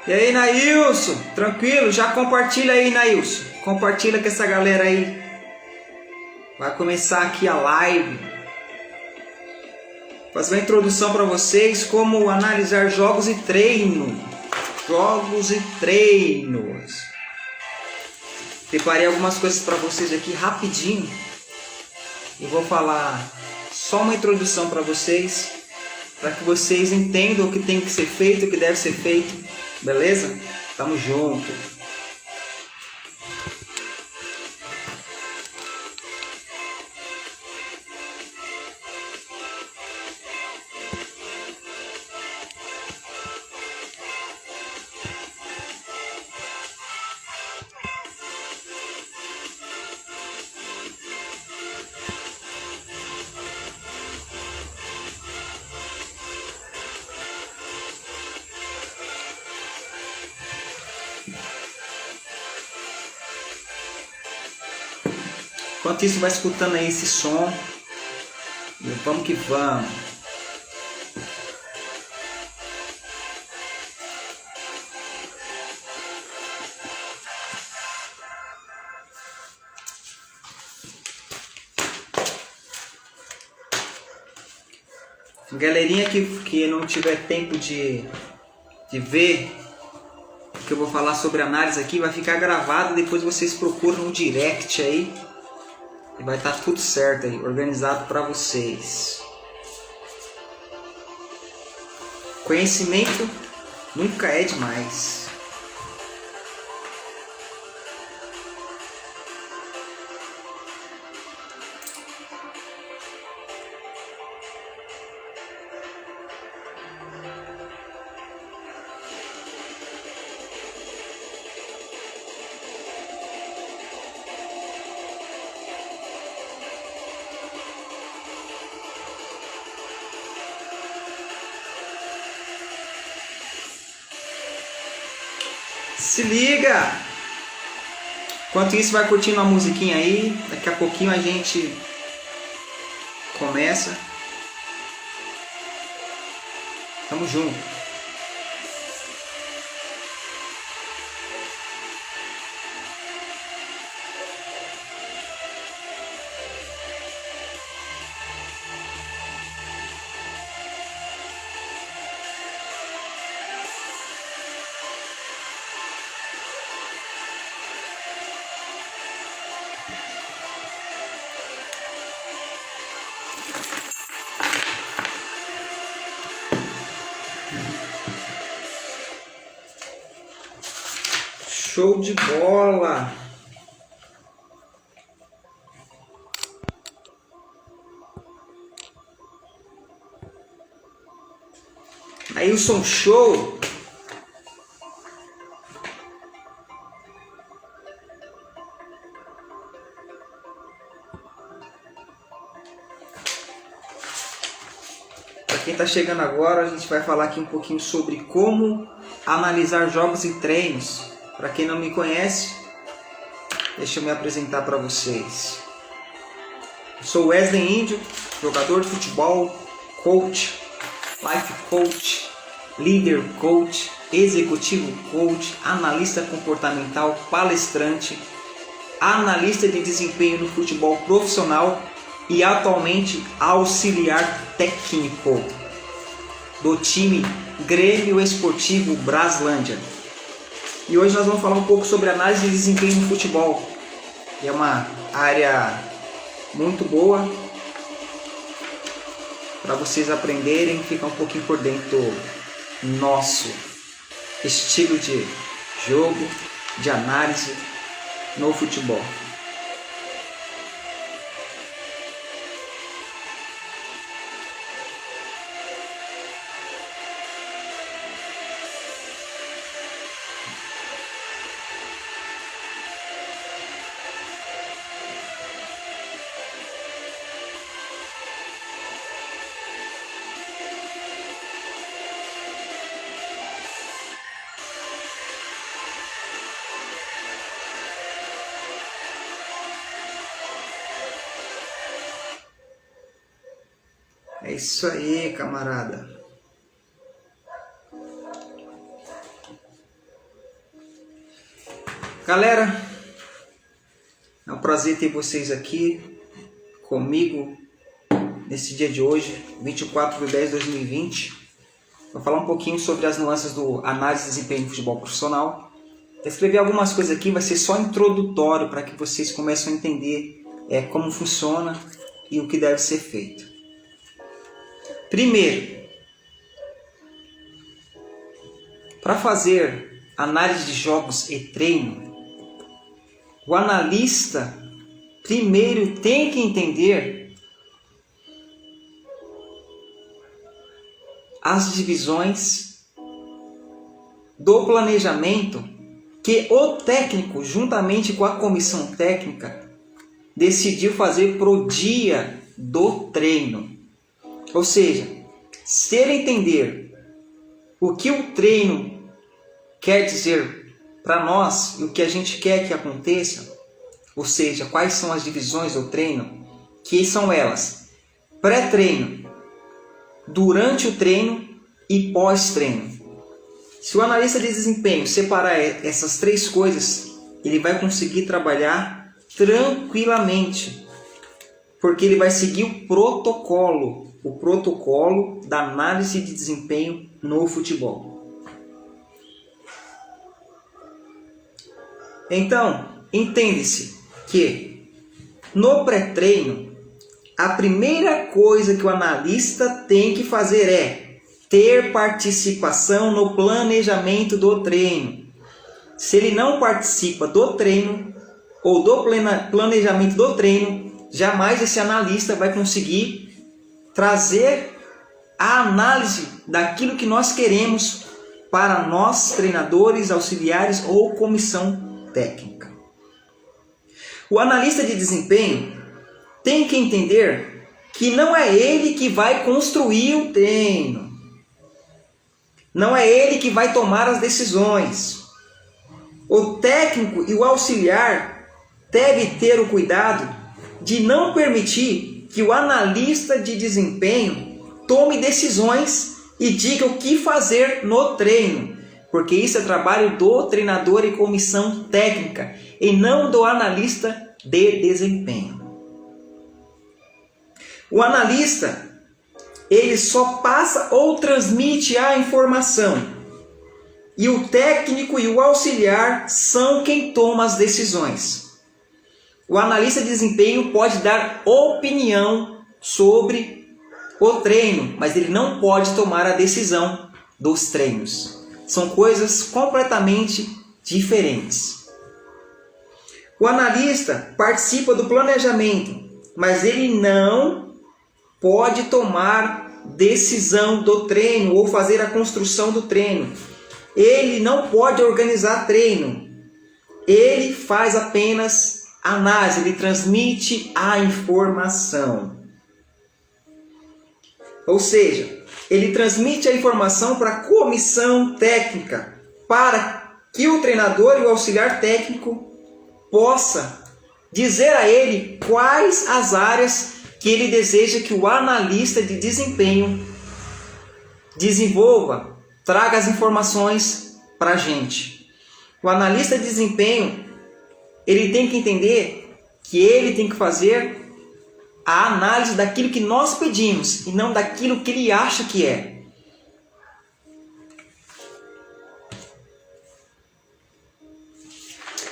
E aí, Nailson? Tranquilo? Já compartilha aí, Nailson. Compartilha com essa galera aí. Vai começar aqui a live. Fazer uma introdução para vocês como analisar jogos e treino. Jogos e treinos. Preparei algumas coisas para vocês aqui rapidinho. E vou falar só uma introdução para vocês, para que vocês entendam o que tem que ser feito, o que deve ser feito. Beleza? Tamo junto. Enquanto isso, vai escutando aí esse som. E vamos que vamos. Galerinha que não tiver tempo de ver o que eu vou falar sobre análise aqui, vai ficar gravado. Depois vocês procuram no direct aí. E vai estar tudo certo aí, organizado para vocês. Conhecimento nunca é demais. Se liga! Enquanto isso, vai curtindo a musiquinha aí. Daqui a pouquinho a gente começa. Tamo junto. Show de bola! Nailson Show! Para quem está chegando agora, a gente vai falar aqui um pouquinho sobre como analisar jogos e treinos. Para quem não me conhece, deixa eu me apresentar para vocês. Eu sou Wesley Índio, jogador de futebol, coach, life coach, líder coach, executivo coach, analista comportamental, palestrante, analista de desempenho no futebol profissional e atualmente auxiliar técnico do time Grêmio Esportivo Braslândia. E hoje nós vamos falar um pouco sobre análise de desempenho no futebol. Que é uma área muito boa para vocês aprenderem, ficar um pouquinho por dentro do nosso estilo de jogo, de análise no futebol. É isso aí, camarada. Galera, é um prazer ter vocês aqui comigo nesse dia de hoje, 24/10/2020. Vou falar um pouquinho sobre as nuances do análise de desempenho no futebol profissional. Vou escrever algumas coisas aqui, vai ser só introdutório para que vocês comecem a entender como funciona e o que deve ser feito. Primeiro, para fazer análise de jogos e treino, o analista primeiro tem que entender as divisões do planejamento que o técnico, juntamente com a comissão técnica, decidiu fazer para o dia do treino. Ou seja, se ele entender o que o treino quer dizer para nós e o que a gente quer que aconteça, ou seja, quais são as divisões do treino, que são elas: pré-treino, durante o treino e pós-treino. Se o analista de desempenho separar essas três coisas, ele vai conseguir trabalhar tranquilamente, porque ele vai seguir o protocolo da análise de desempenho no futebol. Então, entende-se que no pré-treino, a primeira coisa que o analista tem que fazer é ter participação no planejamento do treino. Se ele não participa do treino ou do planejamento do treino, jamais esse analista vai conseguir trazer a análise daquilo que nós queremos para nós, treinadores, auxiliares ou comissão técnica. O analista de desempenho tem que entender que não é ele que vai construir o treino. Não é ele que vai tomar as decisões. O técnico e o auxiliar devem ter o cuidado de não permitir que o analista de desempenho tome decisões e diga o que fazer no treino, porque isso é trabalho do treinador e comissão técnica e não do analista de desempenho. O analista, ele só passa ou transmite a informação, e o técnico e o auxiliar são quem toma as decisões. O analista de desempenho pode dar opinião sobre o treino, mas ele não pode tomar a decisão dos treinos. São coisas completamente diferentes. O analista participa do planejamento, mas ele não pode tomar decisão do treino ou fazer a construção do treino. Ele não pode organizar treino. Ele faz apenas análise, ele transmite a informação. Ou seja, ele transmite a informação para a comissão técnica, para que o treinador e o auxiliar técnico possa dizer a ele quais as áreas que ele deseja que o analista de desempenho desenvolva, traga as informações para a gente. O analista de desempenho, ele tem que entender que ele tem que fazer a análise daquilo que nós pedimos e não daquilo que ele acha que é.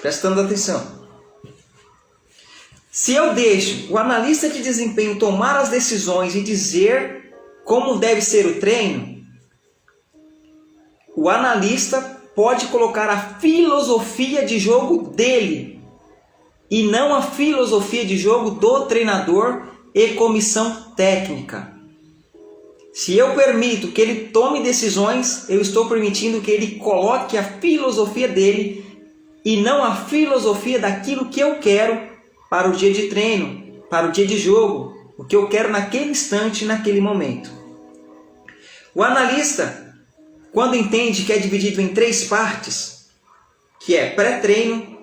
Prestando atenção. Se eu deixo o analista de desempenho tomar as decisões e dizer como deve ser o treino, o analista pode colocar a filosofia de jogo dele e não a filosofia de jogo do treinador e comissão técnica. Se eu permito que ele tome decisões, eu estou permitindo que ele coloque a filosofia dele e não a filosofia daquilo que eu quero para o dia de treino, para o dia de jogo, o que eu quero naquele instante, naquele momento. O analista, quando entende que é dividido em três partes, que é pré-treino,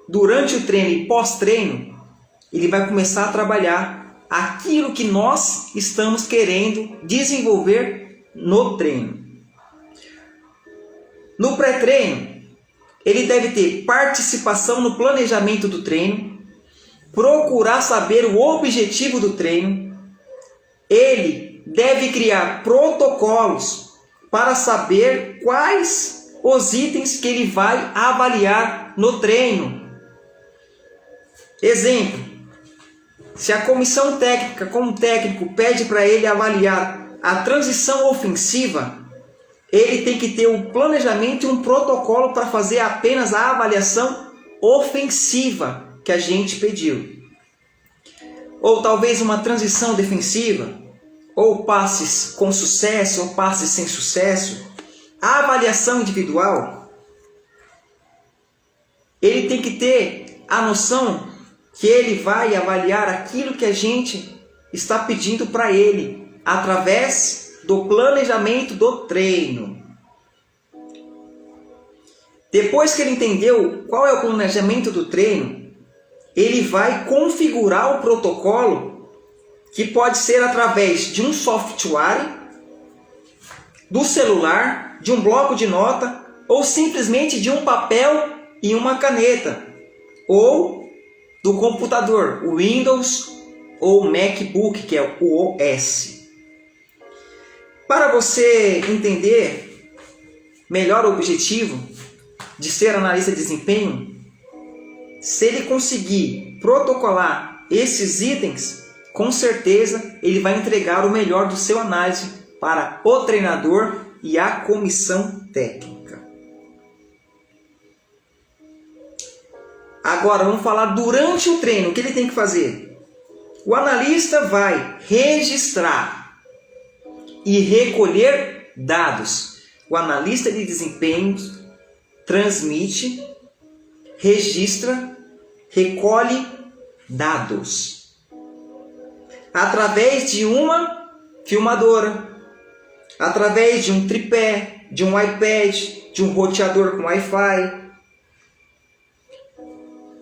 durante o treino e pós-treino, ele vai começar a trabalhar aquilo que nós estamos querendo desenvolver no treino. No pré-treino, ele deve ter participação no planejamento do treino, procurar saber o objetivo do treino, ele deve criar protocolos para saber quais os itens que ele vai avaliar no treino. Exemplo, se a comissão técnica, como técnico, pede para ele avaliar a transição ofensiva, ele tem que ter um planejamento e um protocolo para fazer apenas a avaliação ofensiva que a gente pediu. Ou talvez uma transição defensiva, ou passes com sucesso, ou passes sem sucesso. A avaliação individual, ele tem que ter a noção que ele vai avaliar aquilo que a gente está pedindo para ele, através do planejamento do treino. Depois que ele entendeu qual é o planejamento do treino, ele vai configurar o protocolo, que pode ser através de um software, do celular, de um bloco de nota, ou simplesmente de um papel e uma caneta, ou do computador, o Windows ou o MacBook, que é o OS. Para você entender melhor o objetivo de ser analista de desempenho, se ele conseguir protocolar esses itens, com certeza ele vai entregar o melhor do seu análise para o treinador e a comissão técnica. Agora vamos falar durante o treino, o que ele tem que fazer? O analista vai registrar e recolher dados. O analista de desempenho transmite, registra, recolhe dados através de uma filmadora, através de um tripé, de um iPad, de um roteador com Wi-Fi,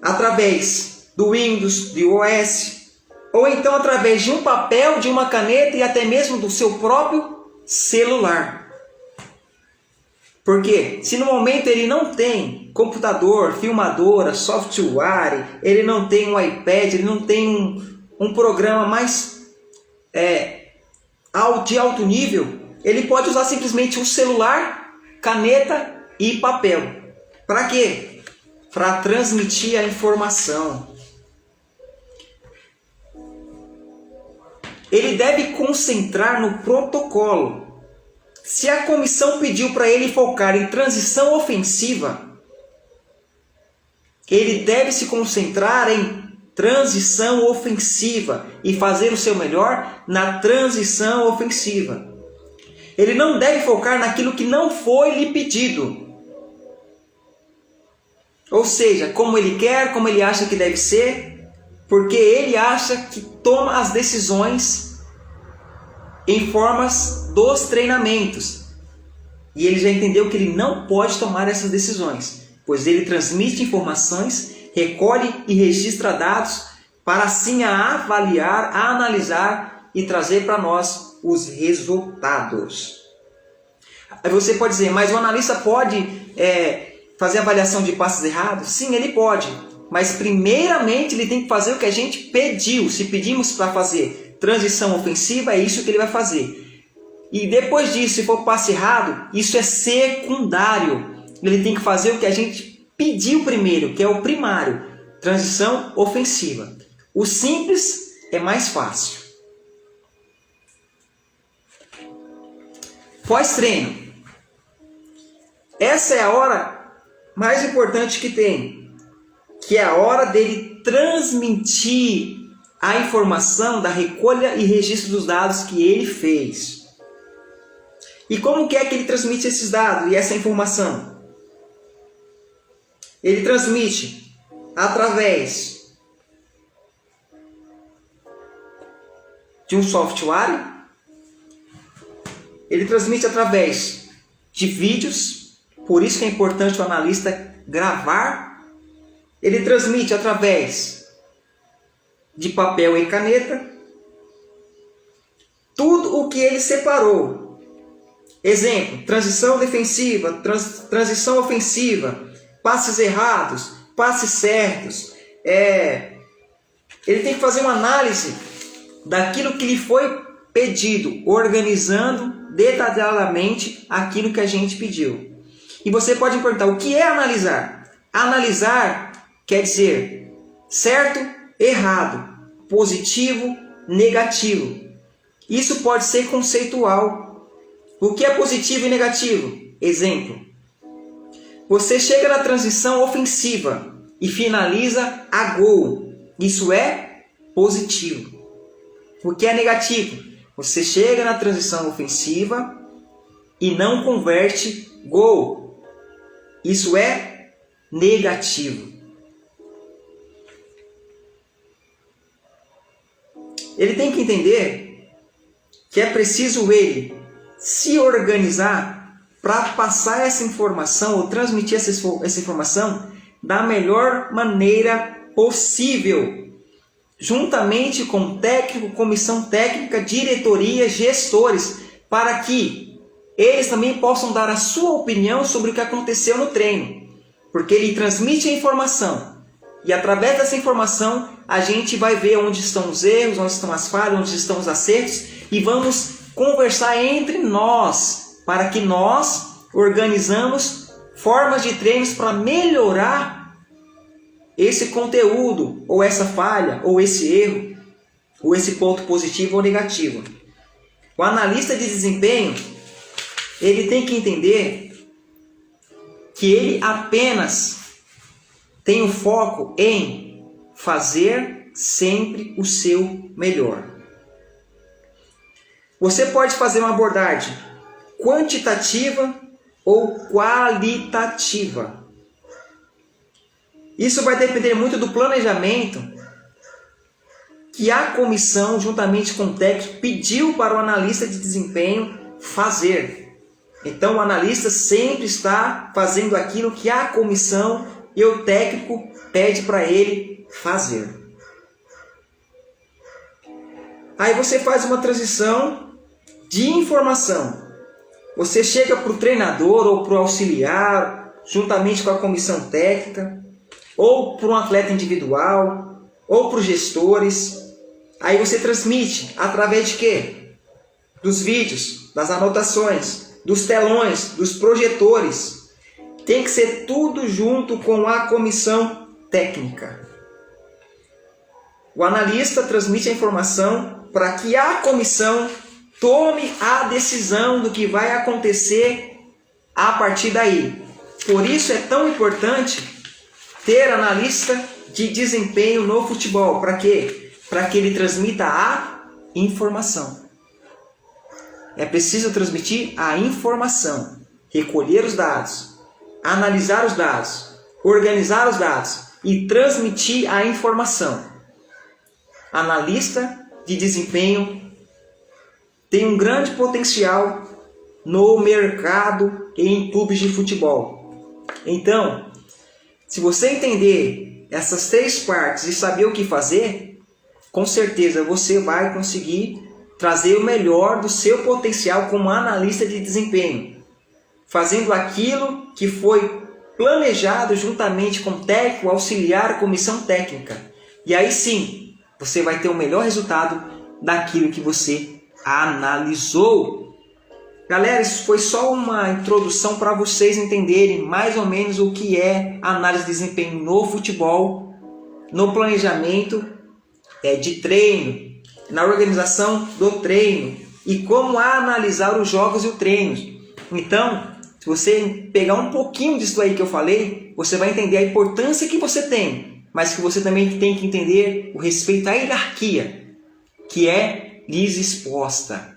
através do Windows, do OS, ou então através de um papel, de uma caneta e até mesmo do seu próprio celular. Porque se no momento ele não tem computador, filmadora, software, ele não tem um iPad, ele não tem um programa mais de alto nível, ele pode usar simplesmente um celular, caneta e papel. Para quê? Para transmitir a informação. Ele deve concentrar no protocolo. Se a comissão pediu para ele focar em transição ofensiva, ele deve se concentrar em transição ofensiva e fazer o seu melhor na transição ofensiva. Ele não deve focar naquilo que não foi lhe pedido. Ou seja, como ele quer, como ele acha que deve ser, porque ele acha que toma as decisões em formas dos treinamentos. E ele já entendeu que ele não pode tomar essas decisões, pois ele transmite informações, recolhe e registra dados para assim avaliar, analisar e trazer para nós os resultados. Aí você pode dizer, mas o analista pode fazer avaliação de passes errados? Sim, ele pode. Mas primeiramente ele tem que fazer o que a gente pediu. Se pedimos para fazer transição ofensiva, é isso que ele vai fazer. E depois disso, se for passe errado, isso é secundário. Ele tem que fazer o que a gente pediu primeiro, que é o primário. Transição ofensiva. O simples é mais fácil. Pós-treino. Essa é a hora mais importante que tem, que é a hora dele transmitir a informação da recolha e registro dos dados que ele fez. E como que é que ele transmite esses dados e essa informação? Ele transmite através de um software, ele transmite através de vídeos, por isso que é importante o analista gravar. Ele transmite através de papel e caneta, tudo o que ele separou. Exemplo, transição defensiva, transição ofensiva, passes errados, passes certos. Ele tem que fazer uma análise daquilo que lhe foi pedido, organizando detalhadamente aquilo que a gente pediu. E você pode me perguntar, o que é analisar? Analisar quer dizer certo, errado, positivo, negativo. Isso pode ser conceitual. O que é positivo e negativo? Exemplo. Você chega na transição ofensiva e finaliza a gol. Isso é positivo. O que é negativo? Você chega na transição ofensiva e não converte gol. Isso é negativo. Ele tem que entender que é preciso ele se organizar para passar essa informação ou transmitir essa informação da melhor maneira possível, juntamente com técnico, comissão técnica, diretoria, gestores, para que eles também possam dar a sua opinião sobre o que aconteceu no treino, porque ele transmite a informação e através dessa informação a gente vai ver onde estão os erros, onde estão as falhas, onde estão os acertos e vamos conversar entre nós para que nós organizamos formas de treinos para melhorar esse conteúdo, ou essa falha, ou esse erro, ou esse ponto positivo ou negativo. O analista de desempenho, ele tem que entender que ele apenas tem o foco em fazer sempre o seu melhor. Você pode fazer uma abordagem quantitativa ou qualitativa. Isso vai depender muito do planejamento que a comissão, juntamente com o técnico, pediu para o analista de desempenho fazer. Então, o analista sempre está fazendo aquilo que a comissão e o técnico pede para ele fazer. Aí você faz uma transição de informação. Você chega para o treinador ou para o auxiliar, juntamente com a comissão técnica, ou para um atleta individual, ou para os gestores. Aí você transmite através de quê? Dos vídeos, das anotações, dos telões, dos projetores. Tem que ser tudo junto com a comissão técnica. O analista transmite a informação para que a comissão tome a decisão do que vai acontecer a partir daí. Por isso é tão importante ter analista de desempenho no futebol. Para quê? Para que ele transmita a informação. É preciso transmitir a informação, recolher os dados, analisar os dados, organizar os dados e transmitir a informação. Analista de desempenho tem um grande potencial no mercado e em clubes de futebol. Então, se você entender essas três partes e saber o que fazer, com certeza você vai conseguir trazer o melhor do seu potencial como analista de desempenho, fazendo aquilo que foi planejado juntamente com o técnico, auxiliar, comissão técnica. E aí sim, você vai ter o melhor resultado daquilo que você analisou. Galera, isso foi só uma introdução para vocês entenderem mais ou menos o que é análise de desempenho no futebol, no planejamento de treino, na organização do treino e como analisar os jogos e os treinos. Então, se você pegar um pouquinho disso aí que eu falei, você vai entender a importância que você tem, mas que você também tem que entender o respeito à hierarquia, que é lhes exposta.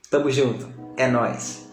Tamo junto. É nóis.